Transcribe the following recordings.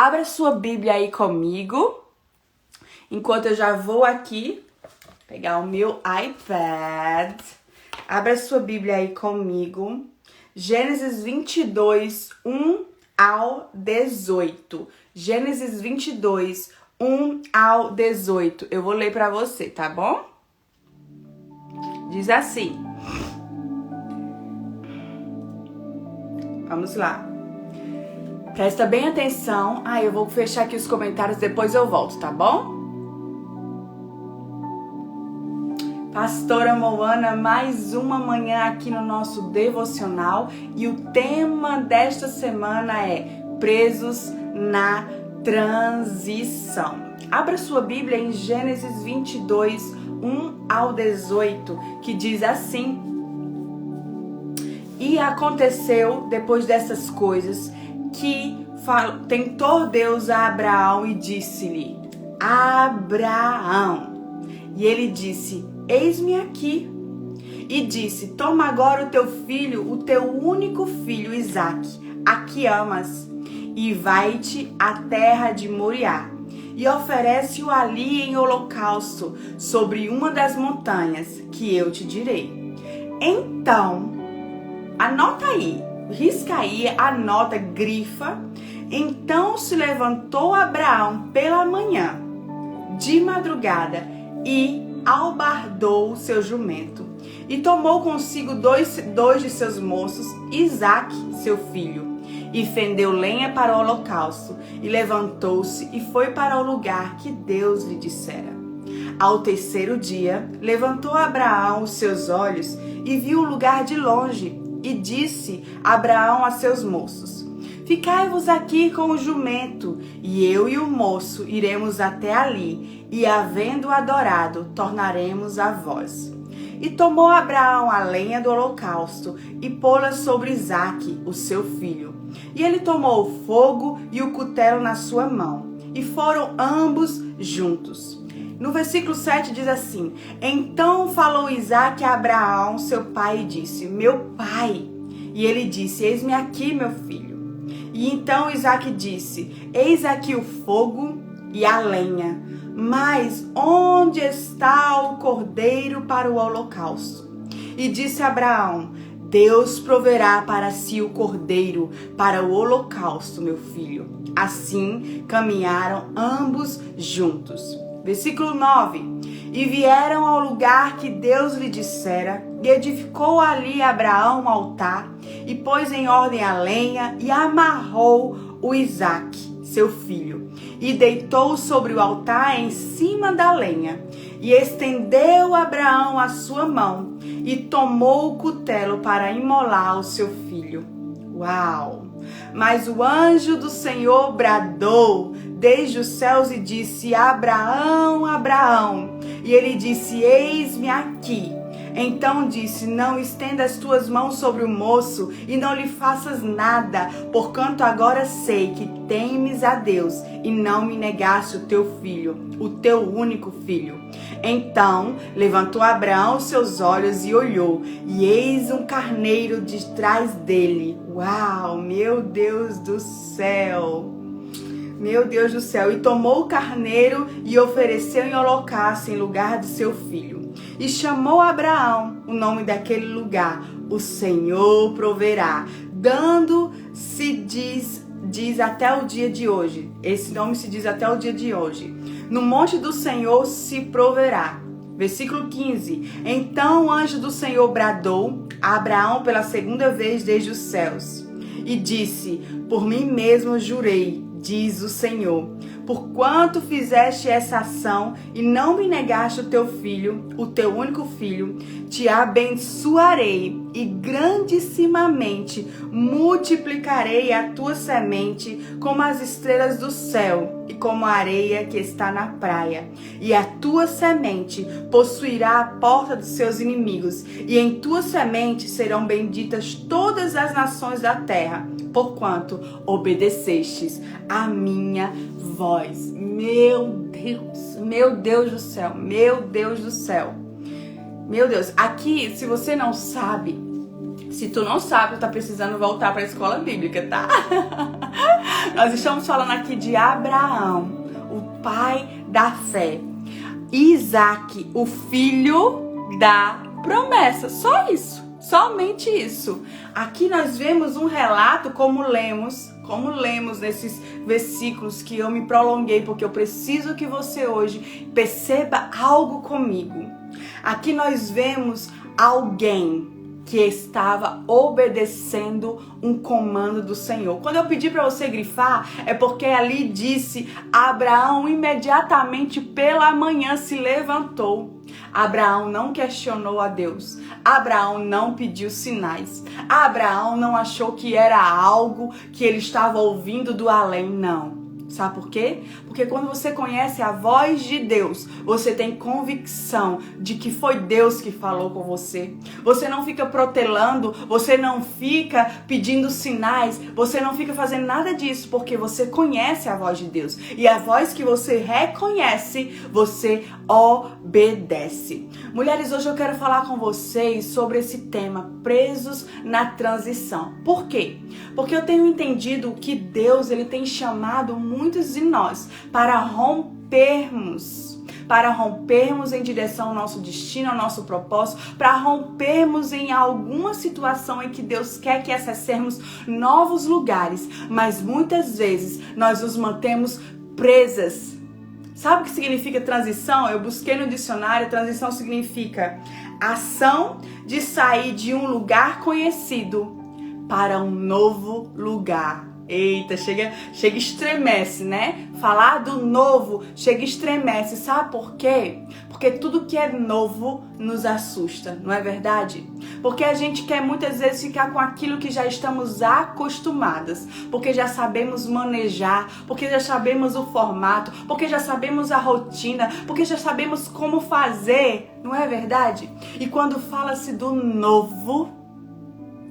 Abra sua Bíblia aí comigo, enquanto eu já vou aqui pegar o meu iPad. Abra sua Bíblia aí comigo. Gênesis 22, 1 ao 18. Gênesis 22, 1 ao 18. Eu vou ler para você, tá bom? Diz assim. Vamos lá. Presta bem atenção. Eu vou fechar aqui os comentários, depois eu volto, tá bom? Pastora Moana, mais uma manhã aqui no nosso devocional. E o tema desta semana é Presos na Transição. Abra sua Bíblia em Gênesis 22, 1 ao 18, que diz assim. E aconteceu, depois dessas coisas, que tentou Deus a Abraão e disse-lhe, Abraão. E ele disse, eis-me aqui. E disse, toma agora o teu filho, o teu único filho, Isaque, a que amas, e vai-te à terra de Moriá, e oferece-o ali em holocausto, sobre uma das montanhas que eu te direi. Então, anota aí, risca aí, anota, grifa. Então se levantou Abraão pela manhã, de madrugada, e albardou o seu jumento. E tomou consigo dois de seus moços, Isaque, seu filho, e fendeu lenha para o holocausto, e levantou-se e foi para o lugar que Deus lhe dissera. Ao terceiro dia, levantou Abraão os seus olhos e viu o lugar de longe, e disse Abraão a seus moços, ficai-vos aqui com o jumento, e eu e o moço iremos até ali, e havendo adorado, tornaremos a vós. E tomou Abraão a lenha do holocausto, e pô-la sobre Isaque, o seu filho. E ele tomou o fogo e o cutelo na sua mão, e foram ambos juntos. No versículo 7 diz assim, então falou Isaque a Abraão, seu pai, e disse, meu pai. E ele disse, eis-me aqui, meu filho. E então Isaque disse, eis aqui o fogo e a lenha, mas onde está o cordeiro para o holocausto? E disse Abraão, Deus proverá para si o cordeiro para o holocausto, meu filho. Assim caminharam ambos juntos. Versículo 9. E vieram ao lugar que Deus lhe dissera, e edificou ali Abraão um altar, e pôs em ordem a lenha, e amarrou o Isaque, seu filho, e deitou sobre o altar em cima da lenha. E estendeu Abraão a sua mão, e tomou o cutelo para imolar o seu filho. Uau! Mas o anjo do Senhor bradou desde os céus e disse, Abraão, Abraão. E ele disse, eis-me aqui. Então disse, não estenda as tuas mãos sobre o moço e não lhe faças nada, porquanto agora sei que temes a Deus e não me negaste o teu filho, o teu único filho. Então levantou Abraão seus olhos e olhou, e eis um carneiro de trás dele. Uau, meu Deus do céu! Meu Deus do céu! E tomou o carneiro e ofereceu em holocausto em lugar de seu filho. E chamou Abraão o nome daquele lugar, o Senhor proverá, dando-se diz até o dia de hoje. Esse nome se diz até o dia de hoje. No monte do Senhor se proverá. Versículo 15. Então o anjo do Senhor bradou a Abraão pela segunda vez desde os céus. E disse, por mim mesmo jurei, diz o Senhor, porquanto fizeste essa ação e não me negaste o teu filho, o teu único filho, te abençoarei e grandissimamente multiplicarei a tua semente como as estrelas do céu e como a areia que está na praia. E a tua semente possuirá a porta dos seus inimigos, e em tua semente serão benditas todas as nações da terra, porquanto obedecestes a minha voz. Meu Deus do céu, meu Deus do céu. Meu Deus, aqui, se você não sabe, Se tu não sabe, tu tá precisando voltar para a escola bíblica, tá? Nós estamos falando aqui de Abraão, o pai da fé. Isaac, o filho da promessa. Só isso. Somente isso. Aqui nós vemos um relato como lemos nesses versículos que eu me prolonguei, porque eu preciso que você hoje perceba algo comigo. Aqui nós vemos alguém que estava obedecendo um comando do Senhor. Quando eu pedi para você grifar, é porque ali disse: Abraão imediatamente pela manhã se levantou. Abraão não questionou a Deus. Abraão não pediu sinais. Abraão não achou que era algo que ele estava ouvindo do além, não. Sabe por quê? Porque quando você conhece a voz de Deus, você tem convicção de que foi Deus que falou com você. Você não fica protelando, você não fica pedindo sinais, você não fica fazendo nada disso, porque você conhece a voz de Deus. E a voz que você reconhece, você obedece. Mulheres, hoje eu quero falar com vocês sobre esse tema, presos na transição. Por quê? Porque eu tenho entendido que Deus, ele tem chamado muitos de nós para rompermos em direção ao nosso destino, ao nosso propósito, para rompermos em alguma situação em que Deus quer que acessemos novos lugares, mas muitas vezes nós nos mantemos presas. Sabe o que significa transição? Eu busquei no dicionário, transição significa ação de sair de um lugar conhecido para um novo lugar. Eita, chega estremece, né? Falar do novo chega estremece. Sabe por quê? Porque tudo que é novo nos assusta, não é verdade? Porque a gente quer muitas vezes ficar com aquilo que já estamos acostumadas, porque já sabemos manejar, porque já sabemos o formato, porque já sabemos a rotina, porque já sabemos como fazer, não é verdade? E quando fala-se do novo,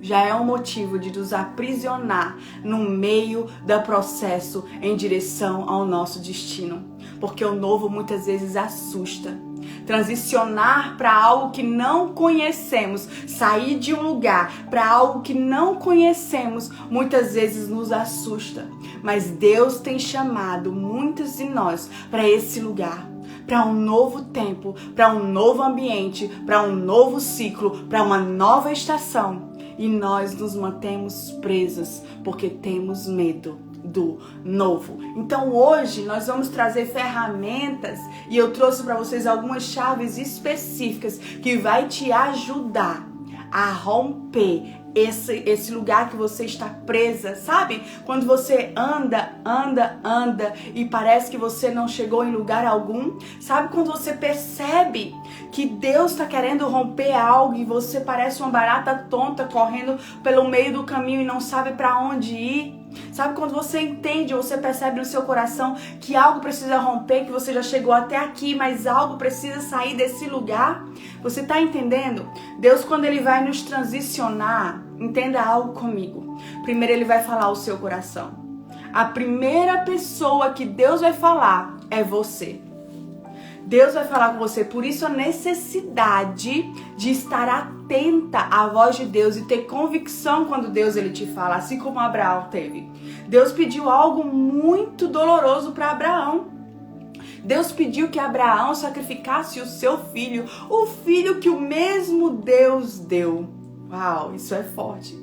já é um motivo de nos aprisionar no meio do processo em direção ao nosso destino. Porque o novo muitas vezes assusta. Transicionar para algo que não conhecemos, sair de um lugar para algo que não conhecemos, muitas vezes nos assusta. Mas Deus tem chamado muitos de nós para esse lugar. Para um novo tempo, para um novo ambiente, para um novo ciclo, para uma nova estação. E nós nos mantemos presas porque temos medo do novo. Então hoje nós vamos trazer ferramentas e eu trouxe para vocês algumas chaves específicas que vai te ajudar a romper esse lugar que você está presa, sabe? Quando você anda e parece que você não chegou em lugar algum, sabe? Quando você percebe que Deus está querendo romper algo e você parece uma barata tonta correndo pelo meio do caminho e não sabe para onde ir. Sabe quando você entende, você percebe no seu coração que algo precisa romper, que você já chegou até aqui, mas algo precisa sair desse lugar? Você tá entendendo? Deus, quando ele vai nos transicionar, entenda algo comigo. Primeiro ele vai falar ao seu coração. A primeira pessoa que Deus vai falar é você. Deus vai falar com você, por isso a necessidade de estar atenta à voz de Deus e ter convicção quando Deus ele te fala, assim como Abraão teve. Deus pediu algo muito doloroso para Abraão. Deus pediu que Abraão sacrificasse o seu filho, o filho que o mesmo Deus deu. Uau, isso é forte.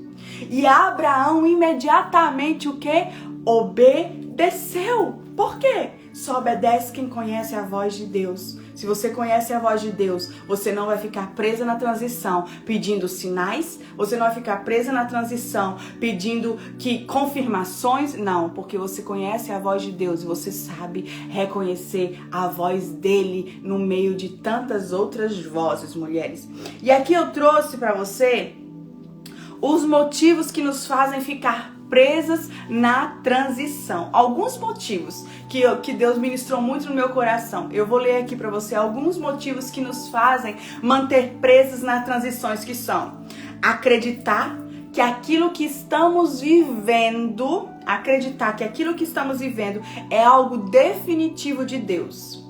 E Abraão imediatamente o quê? Obedeceu. Por quê? Só obedece quem conhece a voz de Deus. Se você conhece a voz de Deus, você não vai ficar presa na transição pedindo sinais, você não vai ficar presa na transição pedindo confirmações, não, porque você conhece a voz de Deus e você sabe reconhecer a voz dele no meio de tantas outras vozes, mulheres. E aqui eu trouxe para você os motivos que nos fazem ficar presas na transição. Alguns motivos que Deus ministrou muito no meu coração. Eu vou ler aqui para você alguns motivos que nos fazem manter presas nas transições, que são acreditar que aquilo que estamos vivendo, é algo definitivo de Deus.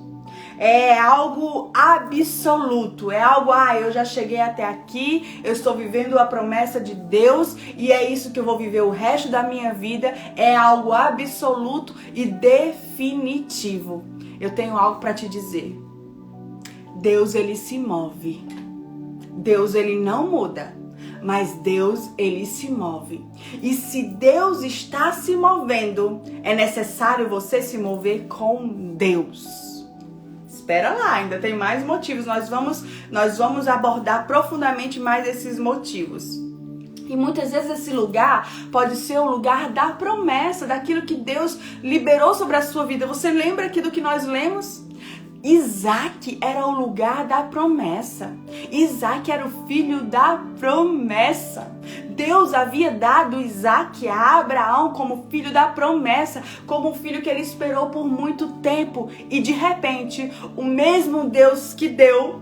É algo absoluto, é algo, eu já cheguei até aqui, eu estou vivendo a promessa de Deus e é isso que eu vou viver o resto da minha vida. É algo absoluto e definitivo. Eu tenho algo para te dizer. Deus, ele se move. Deus, ele não muda, mas Deus, ele se move. E se Deus está se movendo, é necessário você se mover com Deus. Espera lá, ainda tem mais motivos. Nós vamos abordar profundamente mais esses motivos. E muitas vezes esse lugar pode ser o lugar da promessa, daquilo que Deus liberou sobre a sua vida. Você lembra aqui do que nós lemos? Isaac era o lugar da promessa. Isaac era o filho da promessa. Deus havia dado Isaac a Abraão como filho da promessa, como um filho que ele esperou por muito tempo. E de repente, o mesmo Deus que deu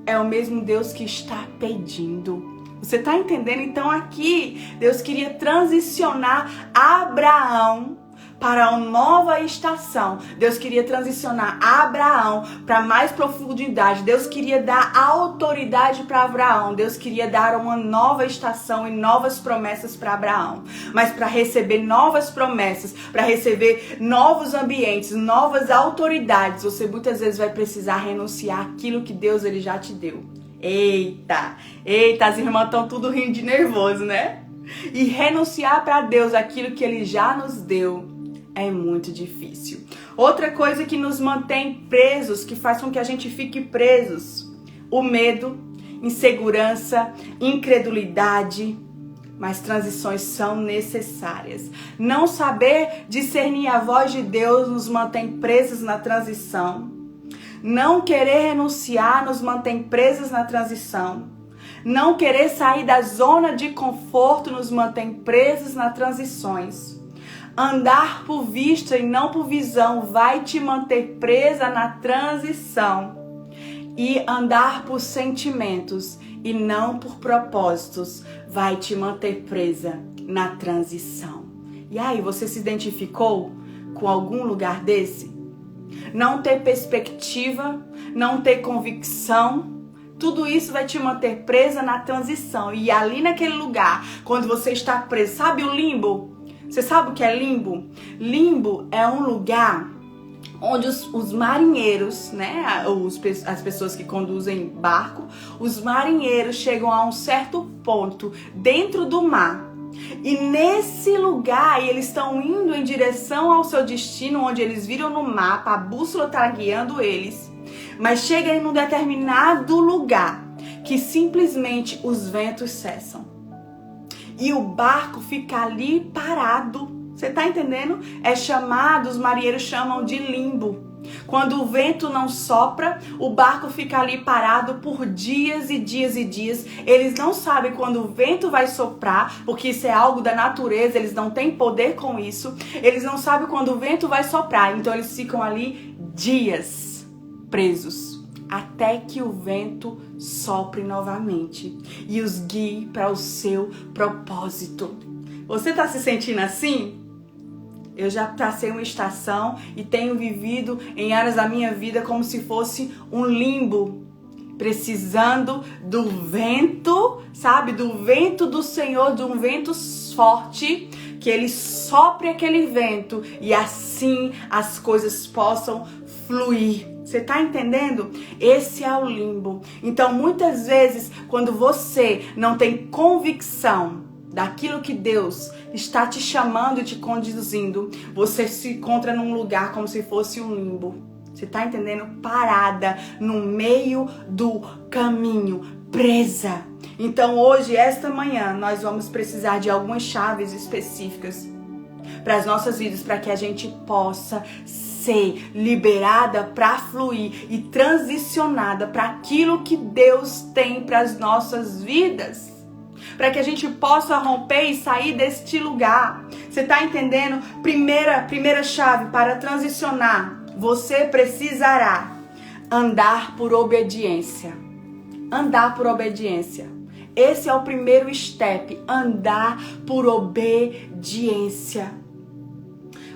é o mesmo Deus que está pedindo. Você está entendendo? Então aqui, Deus queria transicionar Abraão para uma nova estação. Deus queria transicionar Abraão para mais profundidade. Deus queria dar autoridade para Abraão. Deus queria dar uma nova estação e novas promessas para Abraão. Mas para receber novas promessas, para receber novos ambientes, novas autoridades, você muitas vezes vai precisar renunciar àquilo que Deus ele já te deu. Eita, as irmãs estão tudo rindo de nervoso, né? E renunciar para Deus aquilo que ele já nos deu é muito difícil. Outra coisa que nos mantém presos, que faz com que a gente fique presos: o medo, insegurança, incredulidade. Mas transições são necessárias. Não saber discernir a voz de Deus nos mantém presos na transição. Não querer renunciar nos mantém presos na transição. Não querer sair da zona de conforto nos mantém presos nas transições. Andar por vista e não por visão vai te manter presa na transição. E andar por sentimentos e não por propósitos vai te manter presa na transição. E aí, você se identificou com algum lugar desse? Não ter perspectiva, não ter convicção, tudo isso vai te manter presa na transição. E ali naquele lugar, quando você está preso, sabe o limbo? Você sabe o que é limbo? Limbo é um lugar onde os marinheiros, né, as pessoas que conduzem barco, os marinheiros chegam a um certo ponto dentro do mar. E nesse lugar, eles estão indo em direção ao seu destino, onde eles viram no mapa, a bússola está guiando eles. Mas chega em um determinado lugar que simplesmente os ventos cessam. E o barco fica ali parado. Você tá entendendo? É chamado, os marinheiros chamam de limbo. Quando o vento não sopra, o barco fica ali parado por dias e dias e dias. Eles não sabem quando o vento vai soprar, porque isso é algo da natureza, eles não têm poder com isso. Eles não sabem quando o vento vai soprar, então eles ficam ali dias presos, até que o vento sopre novamente e os guie para o seu propósito. Você está se sentindo assim? Eu já passei uma estação e tenho vivido em áreas da minha vida como se fosse um limbo, precisando do vento, sabe? Do vento do Senhor, de um vento forte, que ele sopre aquele vento e assim as coisas possam fluir. Você tá entendendo? Esse é o limbo. Então, muitas vezes, quando você não tem convicção daquilo que Deus está te chamando e te conduzindo, você se encontra num lugar como se fosse um limbo. Você tá entendendo? Parada no meio do caminho, presa. Então hoje, esta manhã, nós vamos precisar de algumas chaves específicas para as nossas vidas, para que a gente possa ser liberada para fluir e transicionada para aquilo que Deus tem para as nossas vidas. Para que a gente possa romper e sair deste lugar. Você está entendendo? Primeira chave para transicionar. Você precisará andar por obediência. Andar por obediência. Esse é o primeiro step. Andar por obediência.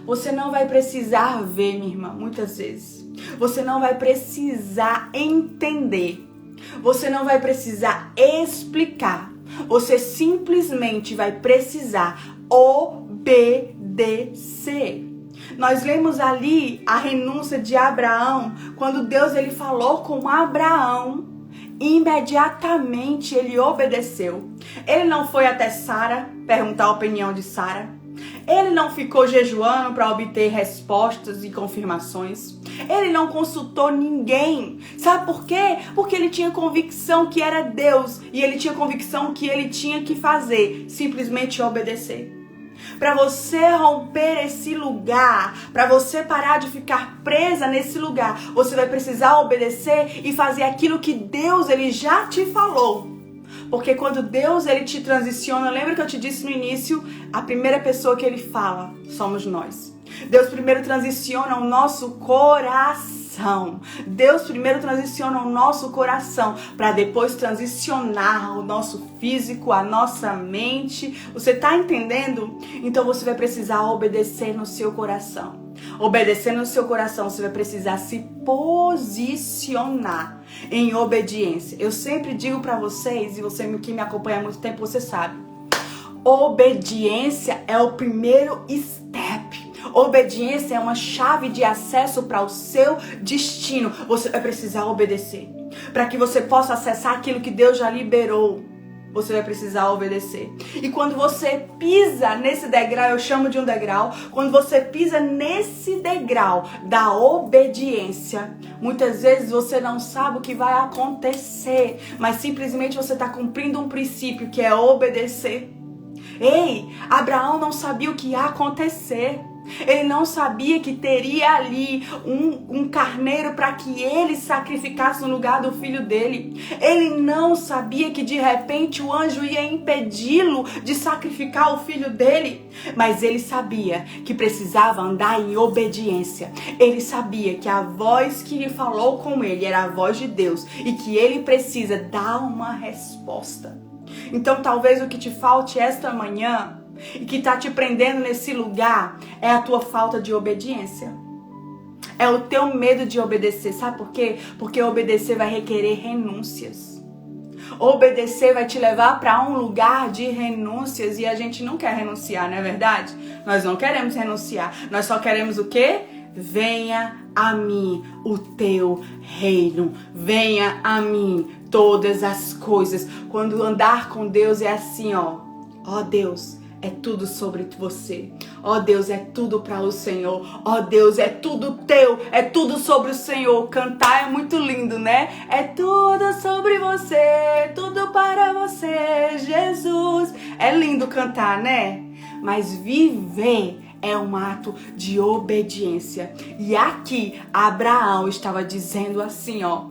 Você não vai precisar ver, minha irmã, muitas vezes. Você não vai precisar entender. Você não vai precisar explicar. Você simplesmente vai precisar obedecer. Nós lemos ali a renúncia de Abraão, quando Deus ele falou com Abraão, imediatamente ele obedeceu. Ele não foi até Sara perguntar a opinião de Sara. Ele não ficou jejuando para obter respostas e confirmações. Ele não consultou ninguém. Sabe por quê? Porque ele tinha convicção que era Deus. E ele tinha convicção que ele tinha que fazer. Simplesmente obedecer. Para você romper esse lugar, para você parar de ficar presa nesse lugar, você vai precisar obedecer e fazer aquilo que Deus ele já te falou. Porque quando Deus ele te transiciona, lembra que eu te disse no início, a primeira pessoa que ele fala somos nós. Deus primeiro transiciona o nosso coração. Deus primeiro transiciona o nosso coração para depois transicionar o nosso físico, a nossa mente. Você está entendendo? Então você vai precisar obedecer no seu coração. Obedecer no seu coração, você vai precisar se posicionar em obediência. Eu sempre digo para vocês, e você que me acompanha há muito tempo, você sabe. Obediência é o primeiro step. Obediência é uma chave de acesso para o seu destino. Você vai precisar obedecer. Para que você possa acessar aquilo que Deus já liberou, você vai precisar obedecer. E quando você pisa nesse degrau, eu chamo de um degrau, quando você pisa nesse degrau da obediência, muitas vezes você não sabe o que vai acontecer, mas simplesmente você está cumprindo um princípio que é obedecer. Ei, Abraão não sabia o que ia acontecer. Ele não sabia que teria ali um carneiro para que ele sacrificasse no lugar do filho dele. Ele não sabia que de repente o anjo ia impedi-lo de sacrificar o filho dele. Mas ele sabia que precisava andar em obediência. Ele sabia que a voz que lhe falou com ele era a voz de Deus e que ele precisa dar uma resposta. Então talvez o que te falte esta manhã e que está te prendendo nesse lugar é a tua falta de obediência. É o teu medo de obedecer. Sabe por quê? Porque obedecer vai requerer renúncias. Obedecer vai te levar para um lugar de renúncias e a gente não quer renunciar, não é verdade? Nós não queremos renunciar. Nós só queremos o quê? Venha a mim o teu reino. Venha a mim todas as coisas. Quando andar com Deus é assim, ó Deus, é tudo sobre você. Ó Deus, é tudo para o Senhor. Ó Deus, é tudo teu. É tudo sobre o Senhor. Cantar é muito lindo, né? É tudo sobre você. Tudo para você, Jesus. É lindo cantar, né? Mas viver é um ato de obediência. E aqui, Abraão estava dizendo assim, ó.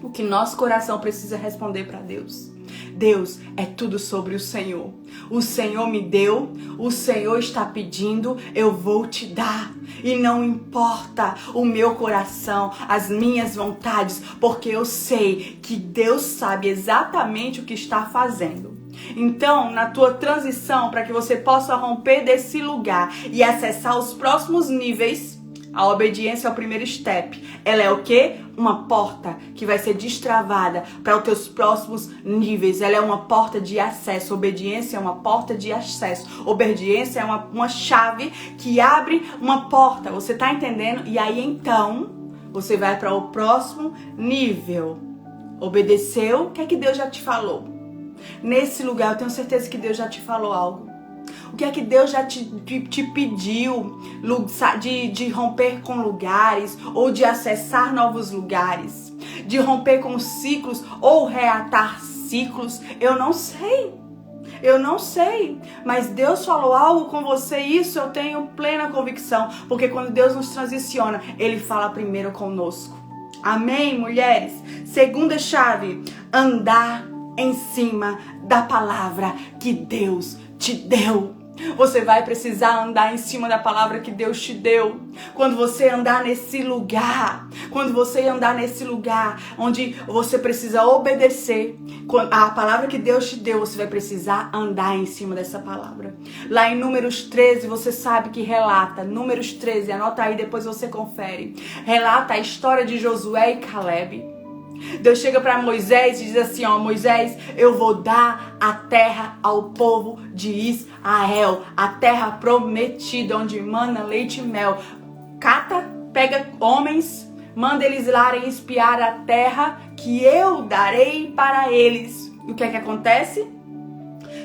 O que nosso coração precisa responder para Deus. Deus, é tudo sobre o Senhor. O Senhor me deu, o Senhor está pedindo, eu vou te dar. E não importa o meu coração, as minhas vontades, porque eu sei que Deus sabe exatamente o que está fazendo. Então, na tua transição, para que você possa romper desse lugar e acessar os próximos níveis, a obediência é o primeiro step. Ela é o quê? Uma porta que vai ser destravada para os teus próximos níveis. Ela é uma porta de acesso. Obediência é uma porta de acesso. Obediência é uma chave que abre uma porta. Você tá entendendo? E aí então, você vai para o próximo nível. Obedeceu? O que é que Deus já te falou? Nesse lugar, eu tenho certeza que Deus já te falou algo. O que é que Deus já te pediu de romper com lugares ou de acessar novos lugares? De romper com ciclos ou reatar ciclos? Eu não sei. Mas Deus falou algo com você, isso eu tenho plena convicção. Porque quando Deus nos transiciona, Ele fala primeiro conosco. Amém, mulheres? Segunda chave, andar em cima da palavra que Deus te deu. Você vai precisar andar em cima da palavra que Deus te deu. Quando você andar nesse lugar, onde você precisa obedecer a palavra que Deus te deu, você vai precisar andar em cima dessa palavra. Lá em Números 13, você sabe que relata, Números 13, anota aí, depois você confere. Relata a história de Josué e Calebe. Deus chega para Moisés e diz assim, Moisés, eu vou dar a terra ao povo de Israel, a terra prometida, onde mana leite e mel. Pega homens, manda eles irem espiar a terra que eu darei para eles. E o que é que acontece?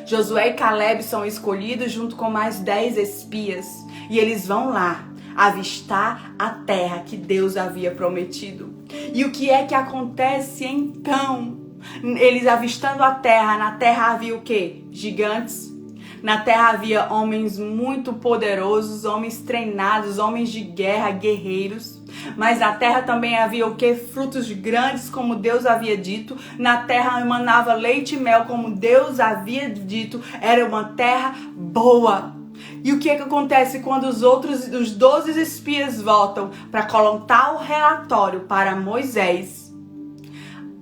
Josué e Calebe são escolhidos junto com mais 10 espias. E eles vão lá avistar a terra que Deus havia prometido. E o que é que acontece então? Eles avistando a terra, na terra havia o quê? Gigantes. Na terra havia homens muito poderosos, homens treinados, homens de guerra, guerreiros. Mas na terra também havia o quê? Frutos grandes, como Deus havia dito. Na terra emanava leite e mel, como Deus havia dito. Era uma terra boa. E o que é que acontece quando os 12 espias voltam para contar o relatório para Moisés?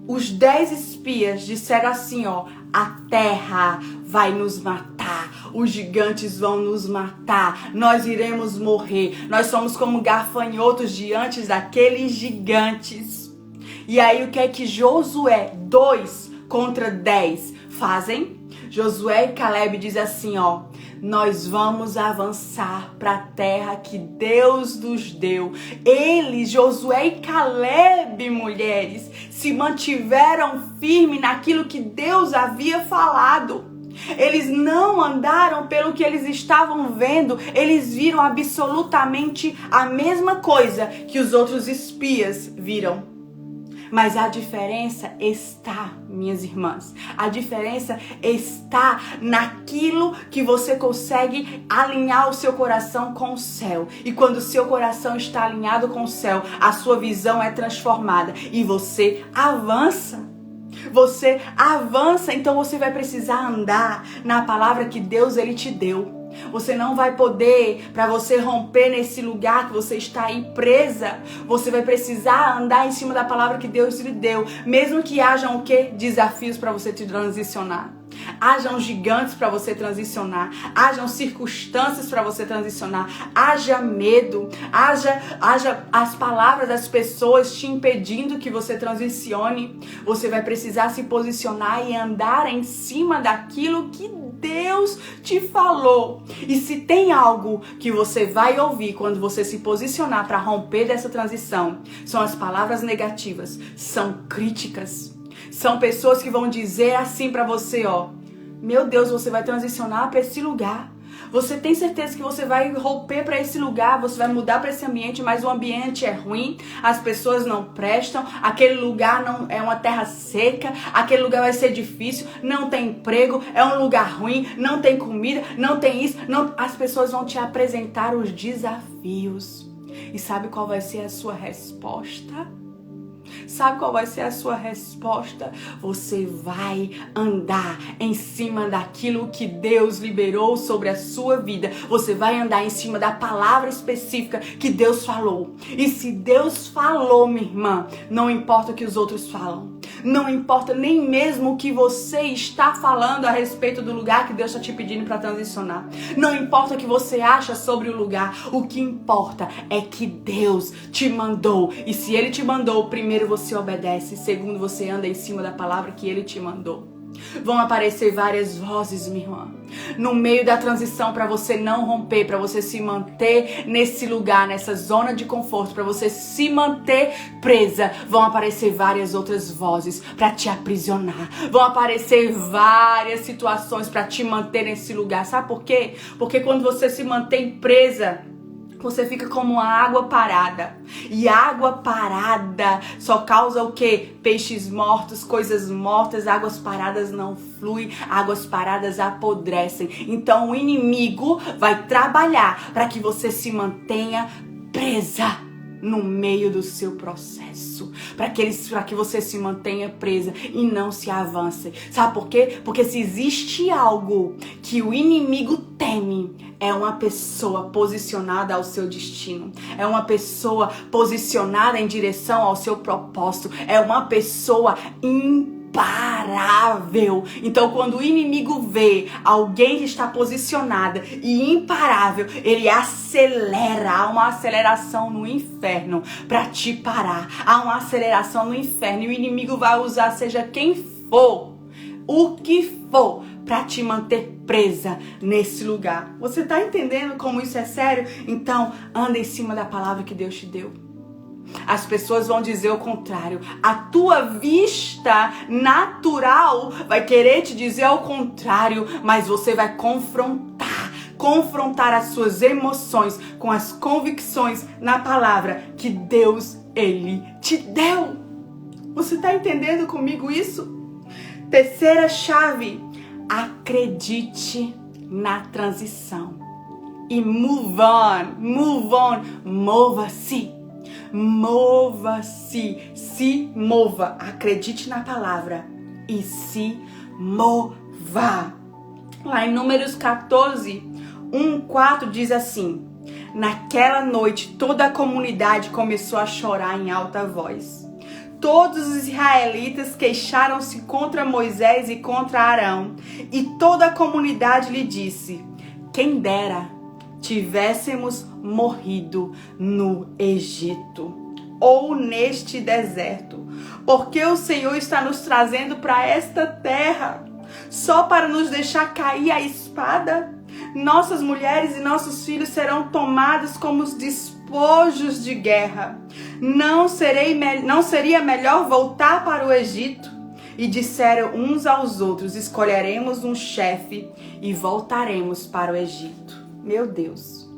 Os 10 espias disseram assim, a terra vai nos matar, os gigantes vão nos matar, nós iremos morrer, nós somos como gafanhotos diante daqueles gigantes. E aí o que é que Josué, 2 contra 10, fazem? Josué e Calebe dizem assim, nós vamos avançar para a terra que Deus nos deu. Eles, Josué e Calebe, mulheres, se mantiveram firmes naquilo que Deus havia falado. Eles não andaram pelo que eles estavam vendo. Eles viram absolutamente a mesma coisa que os outros espias viram. Mas a diferença está, minhas irmãs, a diferença está naquilo que você consegue alinhar o seu coração com o céu. E quando o seu coração está alinhado com o céu, a sua visão é transformada e você avança. Você avança, então você vai precisar andar na palavra que Deus ele te deu. Você não vai poder, para você romper nesse lugar que você está aí presa, você vai precisar andar em cima da palavra que Deus lhe deu, mesmo que hajam o quê? Desafios para você te transicionar. Hajam gigantes para você transicionar, hajam circunstâncias para você transicionar, haja medo, haja as palavras das pessoas te impedindo que você transicione. Você vai precisar se posicionar e andar em cima daquilo que Deus te falou. E se tem algo que você vai ouvir quando você se posicionar para romper dessa transição, são as palavras negativas, são críticas. São pessoas que vão dizer assim pra você, meu Deus, você vai transicionar pra esse lugar. Você tem certeza que você vai romper pra esse lugar, você vai mudar pra esse ambiente, mas o ambiente é ruim, as pessoas não prestam, aquele lugar não é uma terra seca, aquele lugar vai ser difícil, não tem emprego, é um lugar ruim, não tem comida, não tem isso, as pessoas vão te apresentar os desafios. E sabe qual vai ser a sua resposta? Sabe qual vai ser a sua resposta? Você vai andar em cima daquilo que Deus liberou sobre a sua vida. Você vai andar em cima da palavra específica que Deus falou. E se Deus falou, minha irmã, não importa o que os outros falam. Não importa nem mesmo o que você está falando a respeito do lugar que Deus está te pedindo para transicionar. Não importa o que você acha sobre o lugar. O que importa é que Deus te mandou. E se Ele te mandou, primeiro você obedece. Segundo, você anda em cima da palavra que Ele te mandou. Vão aparecer várias vozes, minha irmã, no meio da transição, para você não romper, para você se manter nesse lugar, nessa zona de conforto, para você se manter presa. Vão aparecer várias outras vozes para te aprisionar. Vão aparecer várias situações para te manter nesse lugar. Sabe por quê? Porque quando você se mantém presa, você fica como uma água parada. E água parada só causa o quê? Peixes mortos, coisas mortas. Águas paradas não fluem, águas paradas apodrecem. Então o inimigo vai trabalhar para que você se mantenha presa. no meio do seu processo, para que você se mantenha presa e não se avance. Sabe por quê? Porque se existe algo que o inimigo teme, é uma pessoa posicionada ao seu destino, é uma pessoa posicionada em direção ao seu propósito, é uma pessoa imparável. Então, quando o inimigo vê alguém que está posicionada e imparável, ele acelera. Há uma aceleração no inferno para te parar. Há uma aceleração no inferno e o inimigo vai usar seja quem for, o que for, para te manter presa nesse lugar. Você tá entendendo como isso é sério? Então, anda em cima da palavra que Deus te deu. As pessoas vão dizer o contrário. A tua vista natural vai querer te dizer o contrário, mas você vai confrontar as suas emoções com as convicções na palavra que Deus, Ele te deu. Você tá entendendo comigo isso? Terceira chave, acredite na transição. E move on, mova-se. Mova-se, se mova, acredite na palavra e se mova. Lá em Números 14, 1:4 diz assim: naquela noite toda a comunidade começou a chorar em alta voz. Todos os israelitas queixaram-se contra Moisés e contra Arão, e toda a comunidade lhe disse: quem dera tivéssemos morrido no Egito ou neste deserto, porque o Senhor está nos trazendo para esta terra só para nos deixar cair a espada. Nossas mulheres e nossos filhos serão tomados como os despojos de guerra. Não seria melhor voltar para o Egito? E disseram uns aos outros: escolheremos um chefe e voltaremos para o Egito. Meu Deus,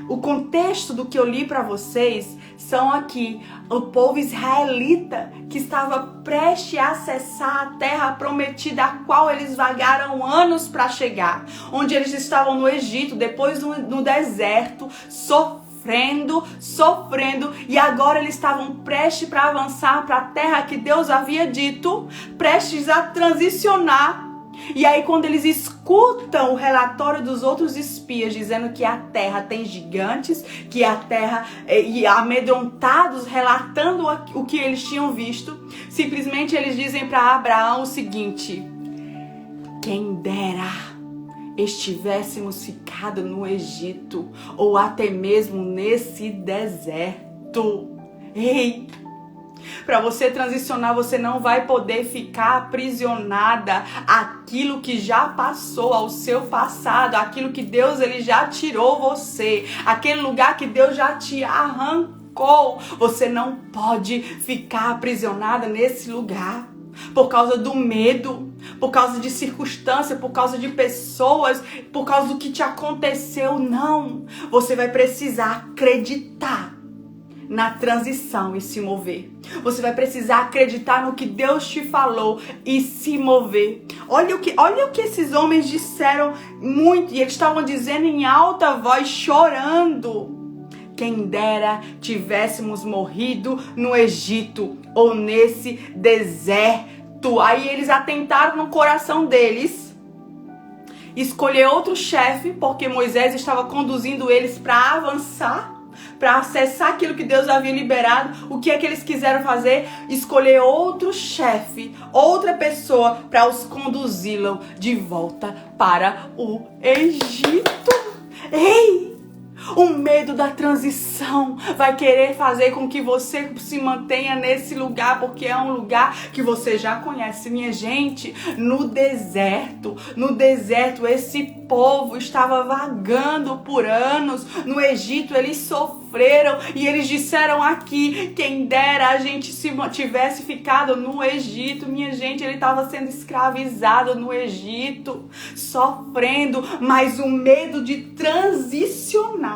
o contexto do que eu li para vocês são aqui o povo israelita que estava prestes a acessar a terra prometida, a qual eles vagaram anos para chegar, onde eles estavam no Egito, depois no deserto, sofrendo, e agora eles estavam prestes para avançar para a terra que Deus havia dito, prestes a transicionar. E aí quando eles escutam o relatório dos outros espias dizendo que a terra tem gigantes, que a terra, e amedrontados relatando o que eles tinham visto, simplesmente eles dizem para Abraão o seguinte: quem dera estivéssemos ficado no Egito ou até mesmo nesse deserto. Ei! Para você transicionar, você não vai poder ficar aprisionada àquilo que já passou, ao seu passado, aquilo que Deus ele já tirou você, aquele lugar que Deus já te arrancou. Você não pode ficar aprisionada nesse lugar por causa do medo, por causa de circunstâncias, por causa de pessoas, por causa do que te aconteceu. Não, você vai precisar acreditar na transição e se mover. Você vai precisar acreditar no que Deus te falou e se mover. Olha o que esses homens disseram muito, e eles estavam dizendo em alta voz, chorando: quem dera tivéssemos morrido no Egito ou nesse deserto. Aí eles atentaram no coração deles, escolher outro chefe, porque Moisés estava conduzindo eles para avançar, para acessar aquilo que Deus havia liberado. O que é que eles quiseram fazer? Escolher outro chefe, outra pessoa para os conduzi-lo de volta para o Egito. Ei! O medo da transição vai querer fazer com que você se mantenha nesse lugar, porque é um lugar que você já conhece. Minha gente, no deserto, esse povo estava vagando por anos. No Egito eles sofreram e eles disseram aqui: quem dera a gente se tivesse ficado no Egito. Minha gente, ele estava sendo escravizado no Egito, sofrendo, mas o medo de transicionar.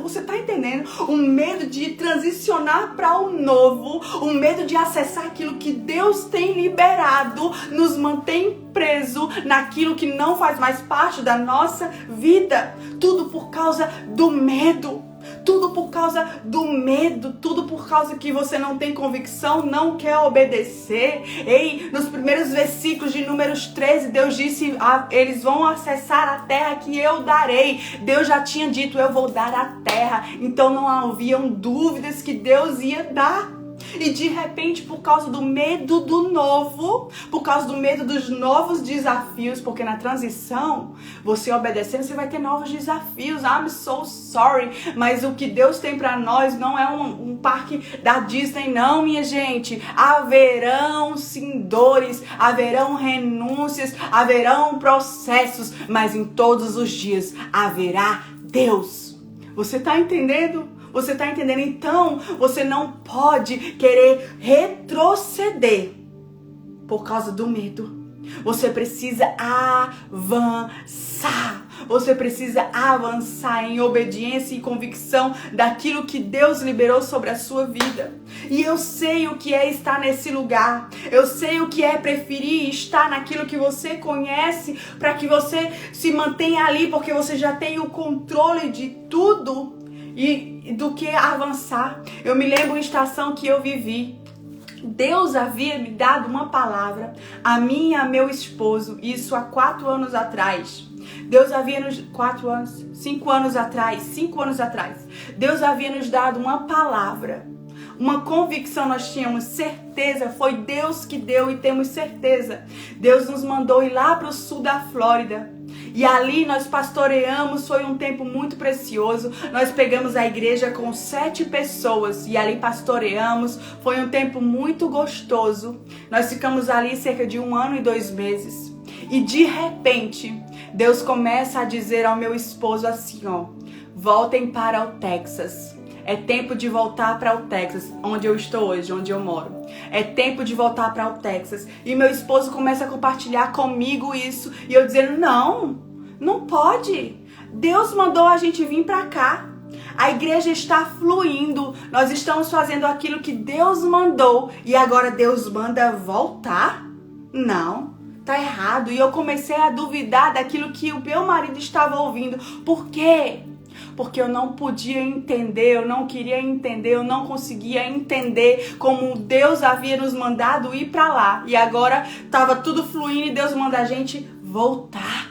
Você tá entendendo? O medo de transicionar para o novo, o medo de acessar aquilo que Deus tem liberado, nos mantém preso naquilo que não faz mais parte da nossa vida. Tudo por causa do medo. Tudo por causa do medo, tudo por causa que você não tem convicção, não quer obedecer. Ei, nos primeiros versículos de Números 13, Deus disse, eles vão acessar a terra que eu darei. Deus já tinha dito, eu vou dar a terra. Então não haviam dúvidas que Deus ia dar. E de repente, por causa do medo do novo, por causa do medo dos novos desafios, porque na transição, você obedecendo, você vai ter novos desafios. I'm so sorry. Mas o que Deus tem pra nós não é um parque da Disney, não, minha gente. Haverão sim dores, haverão renúncias, haverão processos, mas em todos os dias haverá Deus. Você tá entendendo? Você está entendendo? Então, você não pode querer retroceder por causa do medo. Você precisa avançar. Você precisa avançar em obediência e convicção daquilo que Deus liberou sobre a sua vida. E eu sei o que é estar nesse lugar. Eu sei o que é preferir estar naquilo que você conhece para que você se mantenha ali, porque você já tem o controle de tudo. E do que avançar. Eu me lembro uma estação que eu vivi. Deus havia me dado uma palavra, a mim e a meu esposo, isso há 4 anos atrás. Deus havia nos... 4 anos? 5 anos atrás. 5 anos atrás. Deus havia nos dado uma palavra. Uma convicção, nós tínhamos certeza, foi Deus que deu e temos certeza. Deus nos mandou ir lá para o sul da Flórida. E ali nós pastoreamos, foi um tempo muito precioso. Nós pegamos a igreja com 7 pessoas e ali pastoreamos. Foi um tempo muito gostoso. Nós ficamos ali cerca de 1 ano e 2 meses. E de repente, Deus começa a dizer ao meu esposo assim, ó: voltem para o Texas. É tempo de voltar para o Texas, onde eu estou hoje, onde eu moro. É tempo de voltar para o Texas. E meu esposo começa a compartilhar comigo isso. E eu dizendo, não pode. Deus mandou a gente vir para cá. A igreja está fluindo. Nós estamos fazendo aquilo que Deus mandou. E agora Deus manda voltar? Não, tá errado. E eu comecei a duvidar daquilo que o meu marido estava ouvindo. Por quê? Porque eu não podia entender, eu não queria entender, eu não conseguia entender como Deus havia nos mandado ir para lá. E agora estava tudo fluindo e Deus manda a gente voltar.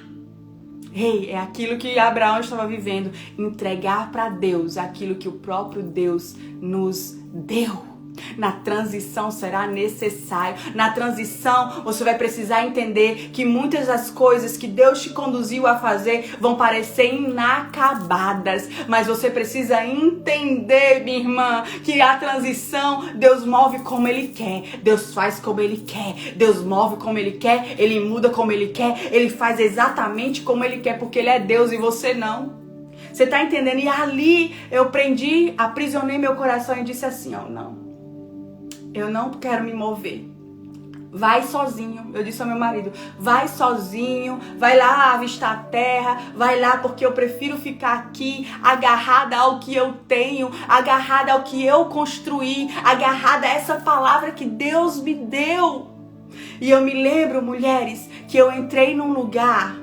Ei, é aquilo que Abraão estava vivendo, entregar para Deus aquilo que o próprio Deus nos deu. Na transição será necessário. Na transição você vai precisar entender que muitas das coisas que Deus te conduziu a fazer vão parecer inacabadas. Mas você precisa entender, minha irmã, que a transição Deus move como Ele quer. Deus faz como Ele quer. Deus move como Ele quer. Ele muda como Ele quer. Ele faz exatamente como Ele quer, porque Ele é Deus e você não. Você tá entendendo? E ali eu aprisionei meu coração e disse assim, ó, não. Eu não quero me mover. Vai sozinho. Eu disse ao meu marido, vai sozinho, vai lá avistar a terra, vai lá porque eu prefiro ficar aqui agarrada ao que eu tenho, agarrada ao que eu construí, agarrada a essa palavra que Deus me deu. E eu me lembro, mulheres, que eu entrei num lugar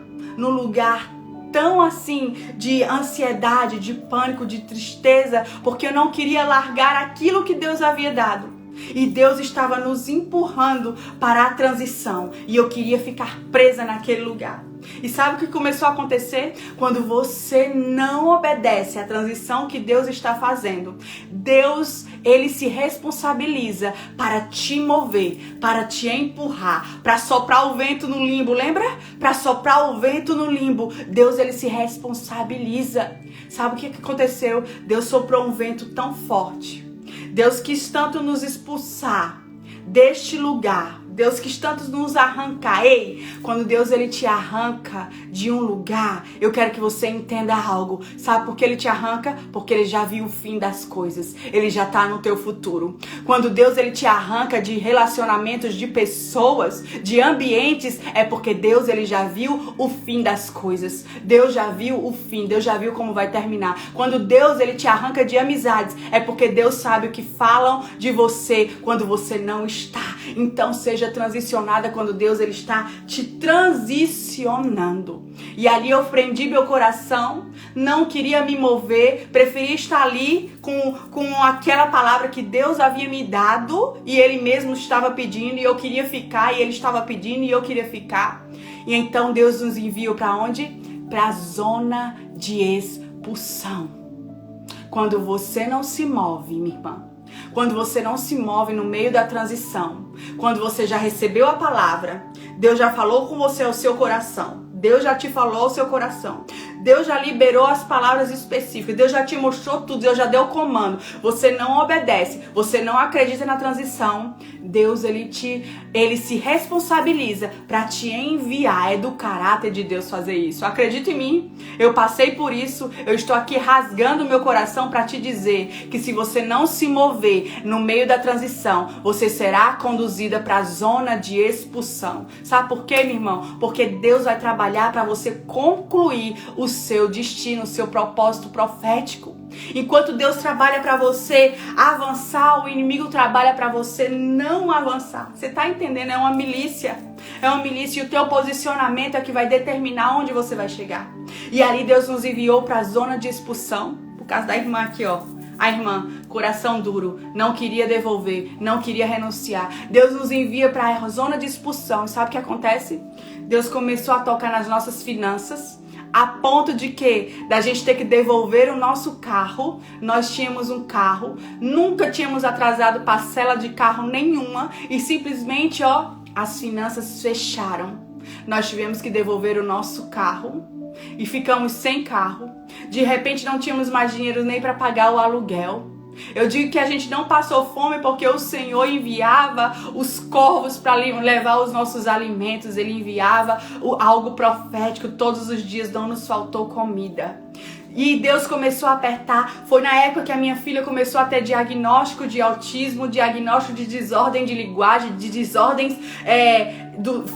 tão assim de ansiedade, de pânico, de tristeza, porque eu não queria largar aquilo que Deus havia dado. E Deus estava nos empurrando para a transição. E eu queria ficar presa naquele lugar. E sabe o que começou a acontecer? Quando você não obedece à transição que Deus está fazendo, Deus, Ele se responsabiliza para te mover, para te empurrar, para soprar o vento no limbo. Lembra? Para soprar o vento no limbo, Deus, Ele se responsabiliza. Sabe o que aconteceu? Deus soprou um vento tão forte. Deus quis tanto nos expulsar deste lugar. Deus quis tanto nos arrancar. Ei, quando Deus ele te arranca de um lugar, eu quero que você entenda algo. Sabe por que ele te arranca? Porque ele já viu o fim das coisas. Ele já está no teu futuro. Quando Deus ele te arranca de relacionamentos, de pessoas, de ambientes, é porque Deus ele já viu o fim das coisas. Deus já viu o fim. Deus já viu como vai terminar. Quando Deus ele te arranca de amizades, é porque Deus sabe o que falam de você quando você não está. Então seja transicionada quando Deus ele está te transicionando. E ali eu prendi meu coração, não queria me mover, preferia estar ali com aquela palavra que Deus havia me dado e Ele mesmo estava pedindo e eu queria ficar e Ele estava pedindo e eu queria ficar. E então Deus nos enviou para onde? Para a zona de expulsão. Quando você não se move, minha irmã, quando você não se move no meio da transição, quando você já recebeu a palavra, Deus já falou com você ao seu coração, Deus já te falou ao seu coração, Deus já liberou as palavras específicas, Deus já te mostrou tudo, Deus já deu o comando, você não obedece, você não acredita na transição, Deus ele se responsabiliza para te enviar. É do caráter de Deus fazer isso. Acredita em mim, eu passei por isso, eu estou aqui rasgando o meu coração para te dizer que se você não se mover no meio da transição, você será conduzida para a zona de expulsão. Sabe por quê, meu irmão? Porque Deus vai trabalhar para você concluir o seu destino, o seu propósito profético. Enquanto Deus trabalha para você avançar, o inimigo trabalha para você não avançar. Você tá entendendo? É uma milícia. É uma milícia e o teu posicionamento é que vai determinar onde você vai chegar. E ali Deus nos enviou para a zona de expulsão. Por causa da irmã aqui, ó. A irmã, coração duro, não queria devolver, não queria renunciar. Deus nos envia para a zona de expulsão. E sabe o que acontece? Deus começou a tocar nas nossas finanças. A ponto de que, da gente ter que devolver o nosso carro. Nós tínhamos um carro, nunca tínhamos atrasado parcela de carro nenhuma e simplesmente, ó, as finanças fecharam. Nós tivemos que devolver o nosso carro e ficamos sem carro. De repente não tínhamos mais dinheiro nem para pagar o aluguel. Eu digo que a gente não passou fome porque o Senhor enviava os corvos para levar os nossos alimentos. Ele enviava algo profético. Todos os dias não nos faltou comida. E Deus começou a apertar. Foi na época que a minha filha começou a ter diagnóstico de autismo, diagnóstico de desordem de linguagem, de desordens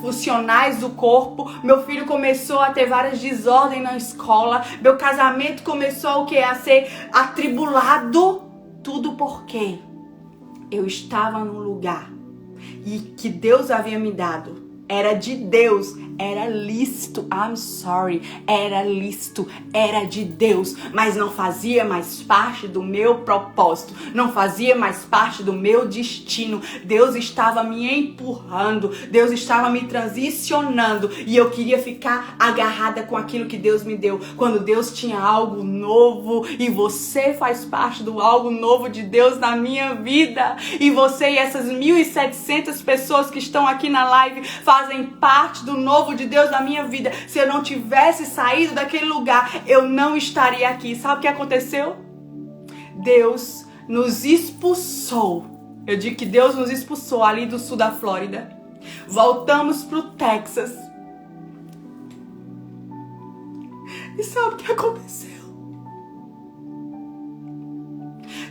funcionais do corpo. Meu filho começou a ter várias desordens na escola. Meu casamento começou a ser atribulado. Tudo porque eu estava num lugar e que Deus havia me dado. Era de Deus, era lícito, I'm sorry, era lícito, era de Deus, mas não fazia mais parte do meu propósito, não fazia mais parte do meu destino. Deus estava me empurrando, Deus estava me transicionando e eu queria ficar agarrada com aquilo que Deus me deu, quando Deus tinha algo novo e você faz parte do algo novo de Deus na minha vida. E você e essas 1.700 pessoas que estão aqui na live fazem parte do novo de Deus na minha vida. Se eu não tivesse saído daquele lugar, eu não estaria aqui. Sabe o que aconteceu? Deus nos expulsou. Eu digo que Deus nos expulsou ali do sul da Flórida. Voltamos pro Texas. E sabe o que aconteceu?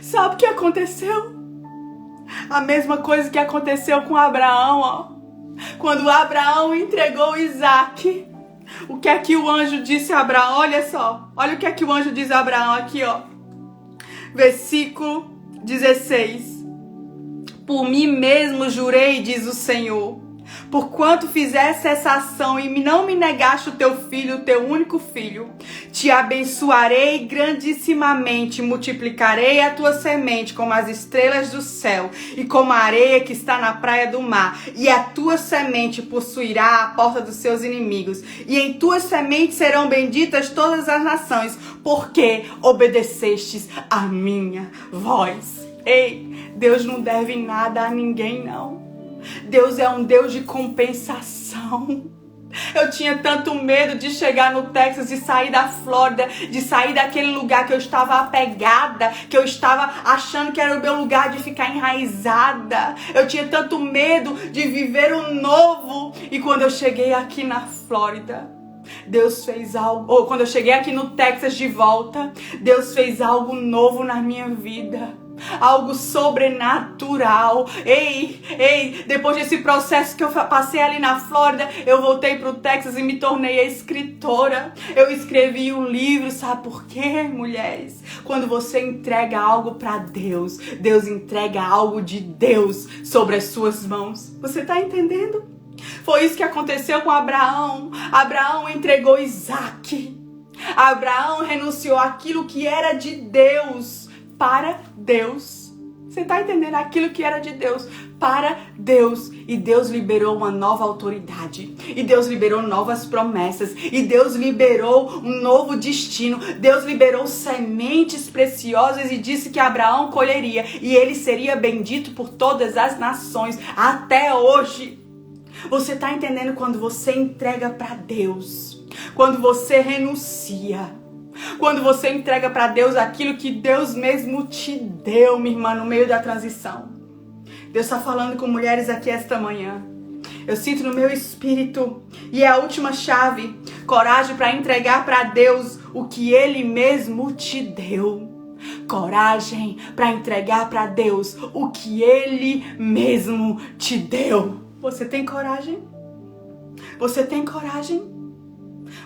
Sabe o que aconteceu? A mesma coisa que aconteceu com Abraão, ó. Quando Abraão entregou Isaac, o que é que o anjo disse a Abraão? Olha só, olha o que é que o anjo diz a Abraão aqui, ó. Versículo 16. Por mim mesmo jurei, diz o Senhor, porquanto fizeste essa ação e não me negaste o teu filho, o teu único filho, te abençoarei grandissimamente, multiplicarei a tua semente como as estrelas do céu e como a areia que está na praia do mar, e a tua semente possuirá a porta dos seus inimigos, e em tuas sementes serão benditas todas as nações, porque obedecestes a minha voz. Ei, Deus não deve nada a ninguém, não. Deus é um Deus de compensação. Eu tinha tanto medo de chegar no Texas, de sair da Flórida, de sair daquele lugar que eu estava apegada, que eu estava achando que era o meu lugar de ficar enraizada. Eu tinha tanto medo de viver o novo. E quando eu cheguei aqui na Flórida, Deus fez algo. Ou quando eu cheguei aqui no Texas de volta, Deus fez algo novo na minha vida. Algo sobrenatural. Ei, depois desse processo que eu passei ali na Flórida, eu voltei pro Texas e me tornei escritora. Eu escrevi um livro, sabe por quê, mulheres? Quando você entrega algo para Deus, Deus entrega algo de Deus sobre as suas mãos. Você tá entendendo? Foi isso que aconteceu com Abraão. Abraão entregou Isaque. Abraão renunciou àquilo que era de Deus para Deus. Você está entendendo? Aquilo que era de Deus para Deus. E Deus liberou uma nova autoridade. E Deus liberou novas promessas. E Deus liberou um novo destino. Deus liberou sementes preciosas e disse que Abraão colheria. E ele seria bendito por todas as nações. Até hoje. Você está entendendo? Quando você entrega para Deus. Quando você renuncia. Quando você entrega para Deus aquilo que Deus mesmo te deu, minha irmã, no meio da transição. Deus está falando com mulheres aqui esta manhã. Eu sinto no meu espírito. E é a última chave. Coragem para entregar para Deus o que Ele mesmo te deu. Coragem para entregar para Deus o que Ele mesmo te deu. Você tem coragem? Você tem coragem?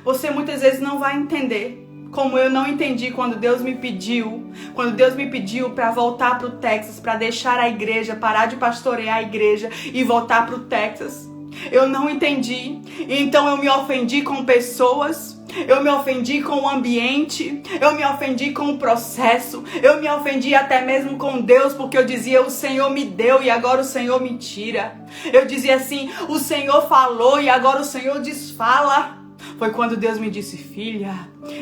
Você muitas vezes não vai entender. Como eu não entendi quando Deus me pediu para voltar para o Texas, para deixar a igreja, parar de pastorear a igreja e voltar para o Texas. Eu não entendi, então eu me ofendi com pessoas, eu me ofendi com o ambiente, eu me ofendi com o processo, eu me ofendi até mesmo com Deus, porque eu dizia, o Senhor me deu e agora o Senhor me tira. Eu dizia assim, o Senhor falou e agora o Senhor desfala. Foi quando Deus me disse, filha,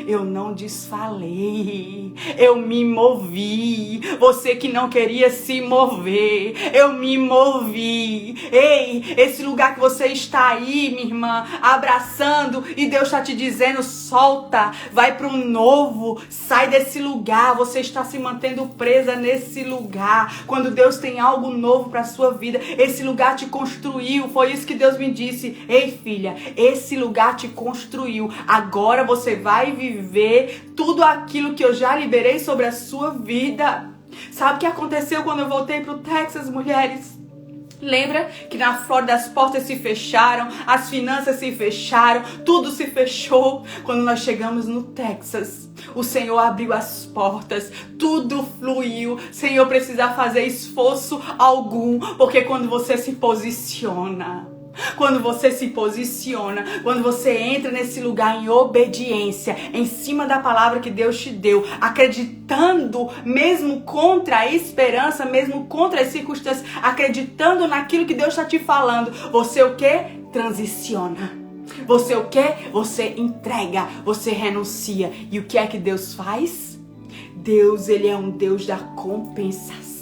eu não desfalei, eu me movi. Você que não queria se mover, eu me movi. Ei, esse lugar que você está aí, minha irmã, abraçando, e Deus está te dizendo, solta, vai para um novo, sai desse lugar. Você está se mantendo presa nesse lugar. Quando Deus tem algo novo para a sua vida, esse lugar te construiu. Foi isso que Deus me disse. Ei, filha, esse lugar te construiu. Agora você vai viver tudo aquilo que eu já liberei sobre a sua vida. Sabe o que aconteceu quando eu voltei para o Texas, mulheres? Lembra que na Flórida as portas se fecharam, as finanças se fecharam, tudo se fechou. Quando nós chegamos no Texas, o Senhor abriu as portas, tudo fluiu, sem eu precisar fazer esforço algum, porque quando você se posiciona, quando você entra nesse lugar em obediência, em cima da palavra que Deus te deu, acreditando mesmo contra a esperança, mesmo contra as circunstâncias, acreditando naquilo que Deus está te falando, você o quê? Transiciona. Você o quê? Você entrega, você renuncia. E o que é que Deus faz? Deus, Ele é um Deus da compensação.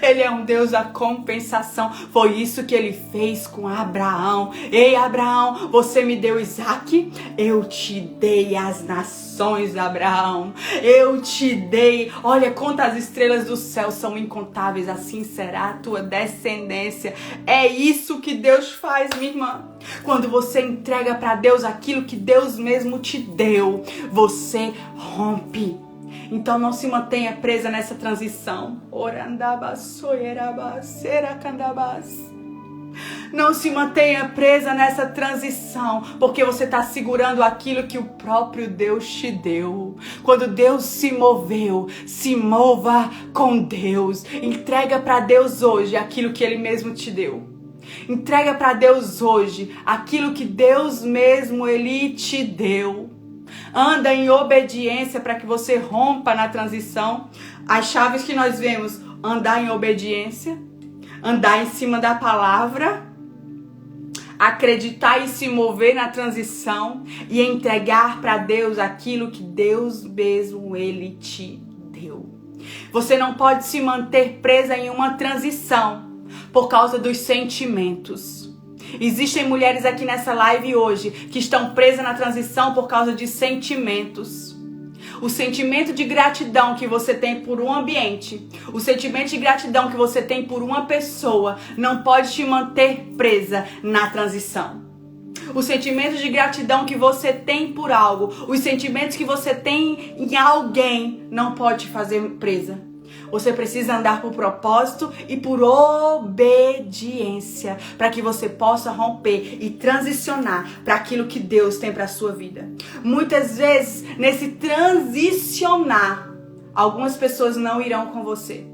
Ele é um Deus da compensação. Foi isso que Ele fez com Abraão. Ei, Abraão, você me deu Isaque? Eu te dei as nações, Abraão. Eu te dei. Olha quantas estrelas do céu são incontáveis. Assim será a tua descendência. É isso que Deus faz, minha irmã. Quando você entrega para Deus aquilo que Deus mesmo te deu, você rompe. Então não se mantenha presa nessa transição. Não se mantenha presa nessa transição, porque você está segurando aquilo que o próprio Deus te deu. Quando Deus se moveu, se mova com Deus. Entrega para Deus hoje aquilo que Ele mesmo te deu. Entrega para Deus hoje aquilo que Deus mesmo Ele te deu. Anda em obediência para que você rompa na transição. As chaves que nós vemos: andar em obediência, andar em cima da palavra, acreditar e se mover na transição e entregar para Deus aquilo que Deus mesmo Ele te deu. Você não pode se manter presa em uma transição por causa dos sentimentos. Existem mulheres aqui nessa live hoje que estão presas na transição por causa de sentimentos. O sentimento de gratidão que você tem por um ambiente, o sentimento de gratidão que você tem por uma pessoa não pode te manter presa na transição. O sentimento de gratidão que você tem por algo, os sentimentos que você tem em alguém não pode te fazer presa. Você precisa andar por propósito e por obediência para que você possa romper e transicionar para aquilo que Deus tem para a sua vida. Muitas vezes, nesse transicionar, algumas pessoas não irão com você.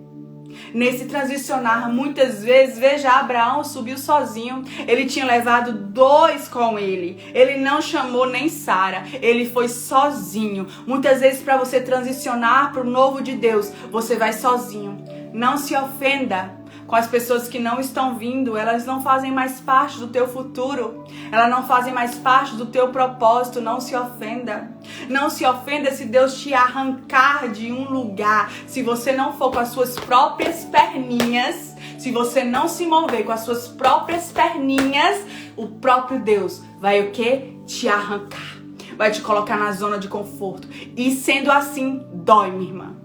Nesse transicionar, muitas vezes, veja, Abraão subiu sozinho. Ele tinha levado 2 com ele. Ele não chamou nem Sara. Ele foi sozinho. Muitas vezes, para você transicionar para o novo de Deus, você vai sozinho. Não se ofenda com as pessoas que não estão vindo. Elas não fazem mais parte do teu futuro. Elas não fazem mais parte do teu propósito. Não se ofenda. Não se ofenda se Deus te arrancar de um lugar. Se você não for com as suas próprias perninhas, se você não se mover com as suas próprias perninhas, o próprio Deus vai o quê? Te arrancar. Vai te colocar na zona de conforto. E sendo assim, dói, minha irmã.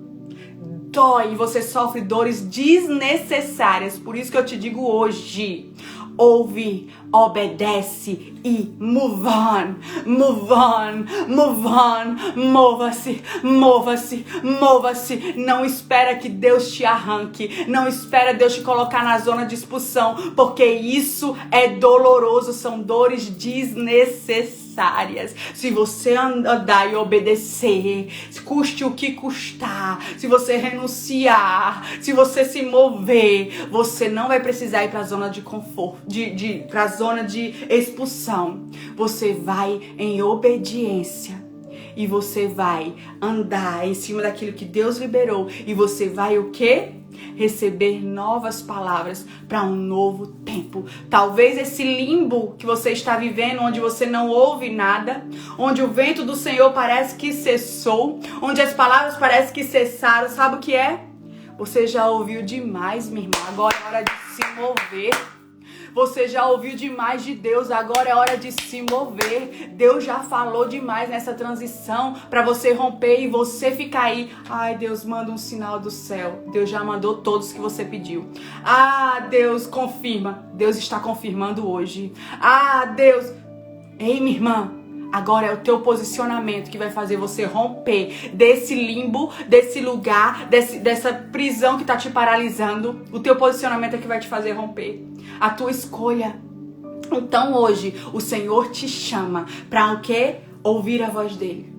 Dói e você sofre dores desnecessárias. Por isso que eu te digo hoje, ouve, obedece e move on, move on, move on, mova-se, mova-se, mova-se. Não espera que Deus te arranque, não espera Deus te colocar na zona de expulsão, porque isso é doloroso, são dores desnecessárias. Se você andar e obedecer, custe o que custar, se você renunciar, se você se mover, você não vai precisar ir para a zona de conforto, para a zona de expulsão. Você vai em obediência e você vai andar em cima daquilo que Deus liberou e você vai o quê? Receber novas palavras para um novo tempo. Talvez esse limbo que você está vivendo, onde você não ouve nada, onde o vento do Senhor parece que cessou, onde as palavras parecem que cessaram, sabe o que é? Você já ouviu demais, minha irmã, agora é hora de se mover. Você já ouviu demais de Deus, agora é hora de se mover. Deus já falou demais nessa transição para você romper e você ficar aí. Ai, Deus, manda um sinal do céu. Deus já mandou todos que você pediu. Ah, Deus, confirma. Deus está confirmando hoje. Ah, Deus. Ei, minha irmã. Agora é o teu posicionamento que vai fazer você romper desse limbo, desse lugar, dessa prisão que está te paralisando. O teu posicionamento é que vai te fazer romper. A tua escolha. Então hoje o Senhor te chama para o quê? Ouvir a voz dele.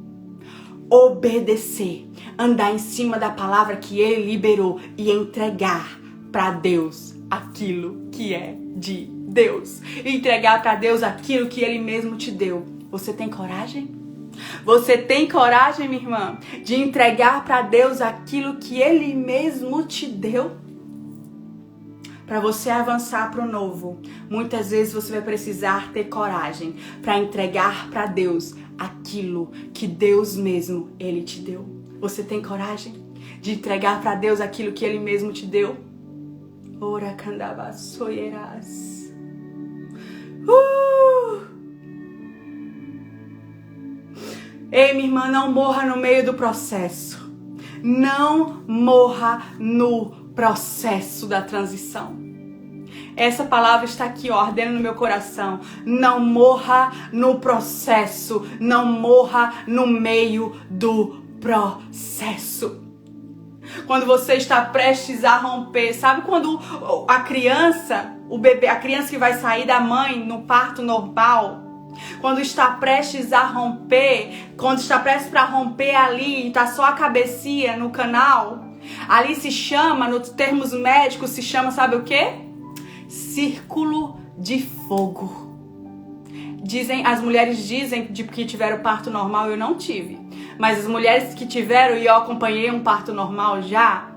Obedecer. Andar em cima da palavra que ele liberou e entregar para Deus aquilo que é de Deus. Entregar para Deus aquilo que ele mesmo te deu. Você tem coragem? Você tem coragem, minha irmã, de entregar para Deus aquilo que Ele mesmo te deu? Para você avançar para o novo, muitas vezes você vai precisar ter coragem para entregar para Deus aquilo que Deus mesmo, Ele te deu. Você tem coragem de entregar para Deus aquilo que Ele mesmo te deu? Ora candaba soieras. Ei, minha irmã, não morra no meio do processo. Não morra no processo da transição. Essa palavra está aqui, ó, ardendo no meu coração. Não morra no processo. Não morra no meio do processo. Quando você está prestes a romper, sabe quando a criança, o bebê, a criança que vai sair da mãe no parto normal, quando está prestes a romper, quando está prestes para romper ali, está só a cabecinha no canal, ali se chama, nos termos médicos, se chama, sabe o quê? Círculo de fogo. As mulheres dizem que tiveram parto normal, eu não tive. Mas as mulheres que tiveram, e eu acompanhei um parto normal já,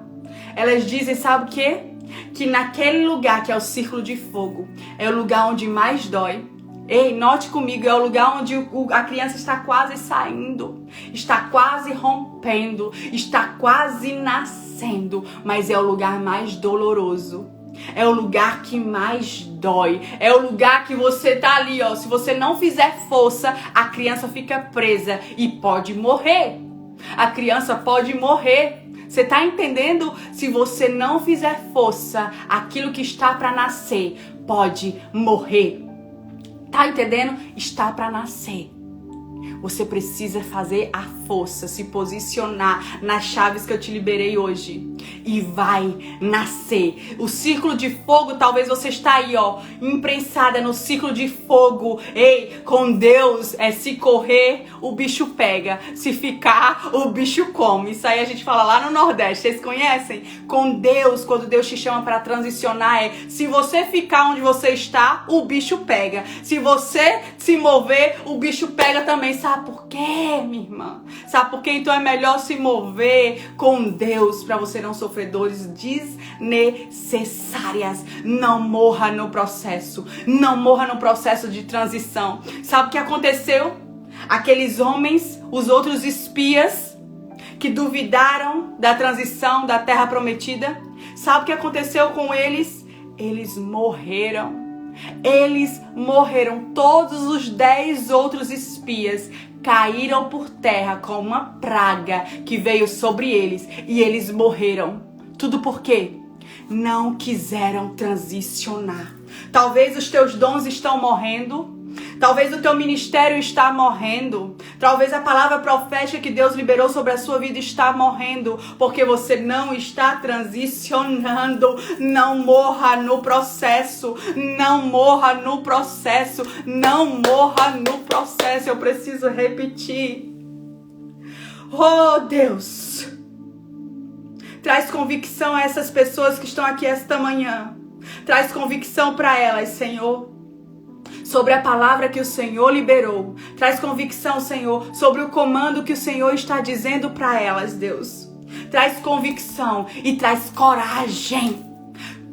elas dizem, sabe o quê? Que naquele lugar que é o círculo de fogo, é o lugar onde mais dói. Ei, note comigo, é o lugar onde a criança está quase saindo, está quase rompendo, está quase nascendo, mas é o lugar mais doloroso. É o lugar que mais dói. É o lugar que você tá ali, ó. Se você não fizer força, a criança fica presa e pode morrer. A criança pode morrer. Você tá entendendo? Se você não fizer força, aquilo que está para nascer pode morrer. Tá entendendo? Está para nascer. Você precisa fazer a força, se posicionar nas chaves que eu te liberei hoje. E vai nascer. O círculo de fogo, talvez você está aí, ó, imprensada no círculo de fogo. Ei, com Deus, se correr, o bicho pega. Se ficar, o bicho come. Isso aí a gente fala lá no Nordeste. Vocês conhecem? Com Deus, quando Deus te chama para transicionar, se você ficar onde você está, o bicho pega. Se você se mover, o bicho pega também. Sabe por quê, minha irmã? Sabe por quê? Então é melhor se mover com Deus para você não sofrer dores desnecessárias. Não morra no processo. Não morra no processo de transição. Sabe o que aconteceu? Aqueles homens, os outros espias que duvidaram da transição da terra prometida. Sabe o que aconteceu com eles? Eles morreram. Eles morreram. Todos os 10 outros espias caíram por terra com uma praga que veio sobre eles. E eles morreram. Tudo por quê? Não quiseram transicionar. Talvez os teus dons estão morrendo. Talvez o teu ministério está morrendo. Talvez a palavra profética que Deus liberou sobre a sua vida está morrendo. Porque você não está transicionando. Não morra no processo. Não morra no processo. Não morra no processo. Eu preciso repetir. Oh, Deus. Traz convicção a essas pessoas que estão aqui esta manhã. Traz convicção para elas, Senhor. Sobre a palavra que o Senhor liberou. Traz convicção, Senhor, sobre o comando que o Senhor está dizendo para elas, Deus. Traz convicção e traz coragem.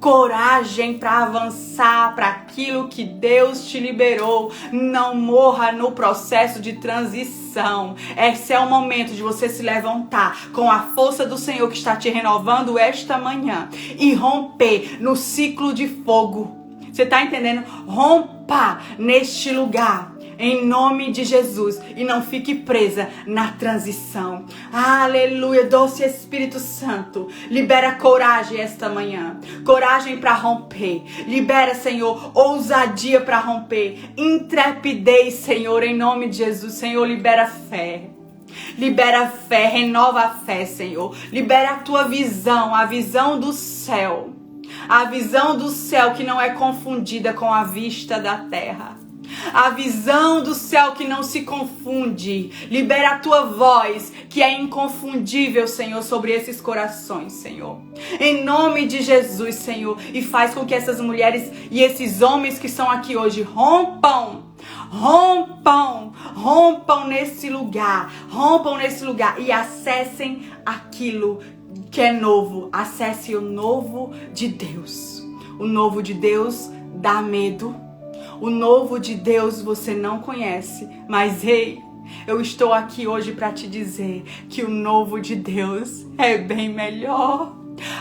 Coragem para avançar para aquilo que Deus te liberou. Não morra no processo de transição. Esse é o momento de você se levantar com a força do Senhor que está te renovando esta manhã e romper no ciclo de fogo. Você está entendendo? Rompa neste lugar. Em nome de Jesus. E não fique presa na transição. Aleluia. Doce Espírito Santo. Libera coragem esta manhã. Coragem para romper. Libera, Senhor, ousadia para romper. Intrepidez, Senhor, em nome de Jesus. Senhor, libera fé. Libera fé. Renova a fé, Senhor. Libera a tua visão. A visão do céu. A visão do céu que não é confundida com a vista da terra. A visão do céu que não se confunde. Libera a tua voz que é inconfundível, Senhor, sobre esses corações, Senhor. Em nome de Jesus, Senhor. E faz com que essas mulheres e esses homens que estão aqui hoje rompam nesse lugar. Rompam nesse lugar e acessem aquilo que é novo. Acesse o novo de Deus. O novo de Deus dá medo. O novo de Deus você não conhece, mas ei, eu estou aqui hoje para te dizer que o novo de Deus é bem melhor.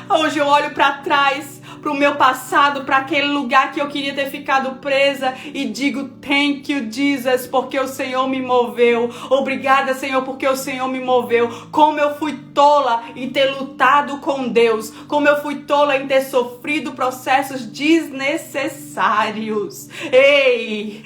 Hoje eu olho para trás, para o meu passado, para aquele lugar que eu queria ter ficado presa e digo thank you Jesus, porque o Senhor me moveu. Obrigada, Senhor, porque o Senhor me moveu. Como eu fui tola em ter lutado com Deus, como eu fui tola em ter sofrido processos desnecessários. Ei,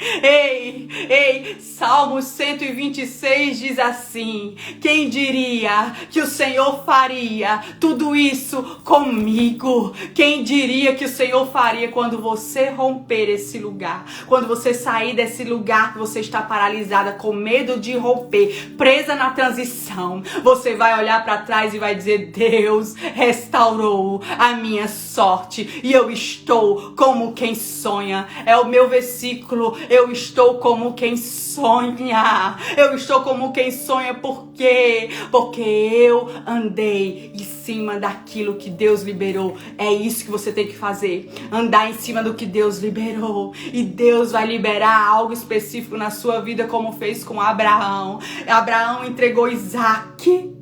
Salmo 126 diz assim: quem diria que o Senhor faria tudo isso comigo? Quem diria que o Senhor faria quando você romper esse lugar? Quando você sair desse lugar que você está paralisada, com medo de romper, presa na transição, você vai olhar para trás e vai dizer: Deus restaurou a minha sorte e eu estou como quem sonha. É o meu versículo. Eu estou como quem sonha. Eu estou como quem sonha. Por quê? Porque eu andei em cima daquilo que Deus liberou. É isso que você tem que fazer. Andar em cima do que Deus liberou. E Deus vai liberar algo específico na sua vida, como fez com Abraão. Abraão entregou Isaac.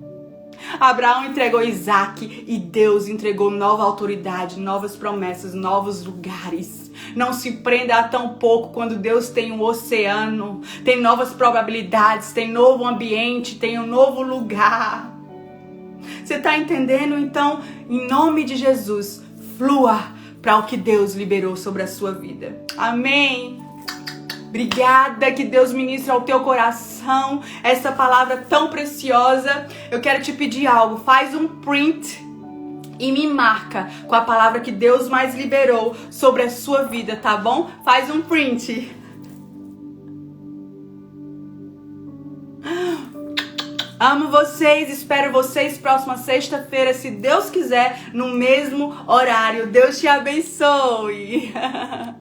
E Deus entregou nova autoridade, novas promessas, novos lugares. Não se prenda a tão pouco quando Deus tem um oceano, tem novas probabilidades, tem novo ambiente, tem um novo lugar. Você está entendendo? Então, em nome de Jesus, flua para o que Deus liberou sobre a sua vida. Amém. Obrigada, que Deus ministre ao teu coração essa palavra tão preciosa. Eu quero te pedir algo, faz um print e me marca com a palavra que Deus mais liberou sobre a sua vida, tá bom? Faz um print. Amo vocês, espero vocês próxima sexta-feira, se Deus quiser, no mesmo horário. Deus te abençoe.